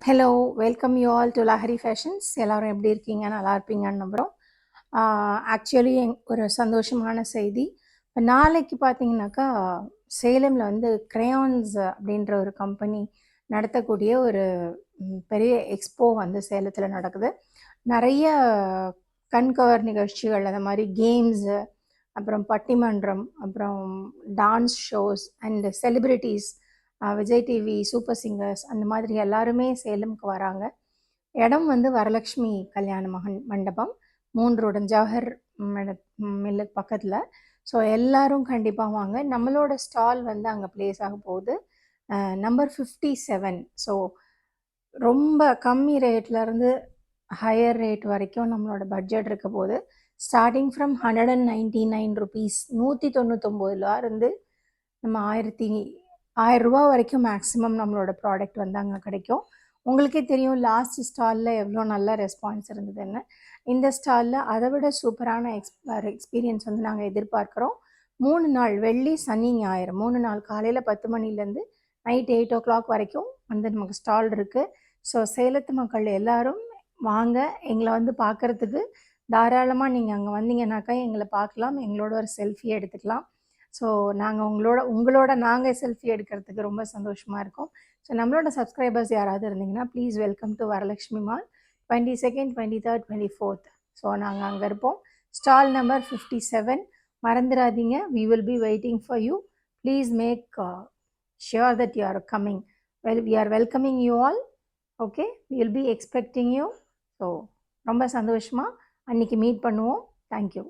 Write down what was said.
Hello, welcome you all to Lahari fashions. எல்லாரும் எப்படி இருக்கீங்க? நல்லா இருப்பீங்கன்னு நம்புகிறோம். ஆக்சுவலி ஒரு சந்தோஷமான செய்தி. இப்போ நாளைக்கு பார்த்தீங்கன்னாக்கா, சேலமில் வந்து கிரேயான்ஸ் அப்படின்ற ஒரு கம்பெனி நடத்தக்கூடிய ஒரு பெரிய எக்ஸ்போ வந்து சேலத்தில் நடக்குது. நிறைய கண்கவர் நிகழ்ச்சிகள், அந்த மாதிரி கேம்ஸு, அப்புறம் பட்டிமன்றம், அப்புறம் dance shows and celebrities, Vijay TV, super singers, அந்த மாதிரி எல்லாருமே சேலம்க்கு வராங்க. இடம் வந்து வரலட்சுமி கல்யாண மண்டபம், 3 ரோடு ஜவஹர் மில்லுக்கு பக்கத்தில். ஸோ எல்லாரும் கண்டிப்பாக வாங்க. நம்மளோட ஸ்டால் வந்து அங்கே ப்ளேஸ் ஆக போகுது, நம்பர் 57. ஸோ ரொம்ப கம்மி ரேட்லேருந்து ஹையர் ரேட் வரைக்கும் நம்மளோட பட்ஜெட் இருக்க போது. ஸ்டார்டிங் ஃப்ரம் 199 ருபீஸ், 199 இருந்து நம்ம 1000 ரூபா வரைக்கும் மேக்ஸிமம் நம்மளோட ப்ராடக்ட் வந்து அங்கே கிடைக்கும். உங்களுக்கே தெரியும் லாஸ்ட் ஸ்டாலில் எவ்வளோ நல்ல ரெஸ்பான்ஸ் இருந்ததுன்னு. இந்த ஸ்டாலில் அதை விட சூப்பரான எக்ஸ்பீரியன்ஸ் வந்து நாங்கள் எதிர்பார்க்குறோம். 3 நாள், வெள்ளி சனி ஞாயிறு 3 நாள், காலையில் 10 மணிலேருந்து நைட் 8 o'clock வரைக்கும் வந்து நமக்கு ஸ்டால் இருக்குது. ஸோ சேலத்து மக்கள் எல்லாரும் வாங்க, எங்களை வந்து பார்க்குறதுக்கு தாராளமாக நீங்கள் அங்கே வந்தீங்கன்னாக்கா எங்களை பார்க்கலாம், எங்களோட ஒரு செல்ஃபி எடுத்துக்கலாம். ஸோ நாங்கள் உங்களோட நாங்கள் செல்ஃபி எடுக்கிறதுக்கு ரொம்ப சந்தோஷமாக இருக்கோம். ஸோ நம்மளோட சப்ஸ்கிரைபர்ஸ் யாராவது இருந்தீங்கன்னா please welcome to Varalakshmi mall, 22nd, 23rd, 24th. So நாங்கள் அங்கே இருப்போம். Stall number 57. மறந்துடாதீங்க. We will be waiting for you. Please make sure that you are coming. We are welcoming you all. Okay, we will be expecting you. So ரொம்ப சந்தோஷமாக அன்றைக்கி meet பண்ணுவோம். Thank you.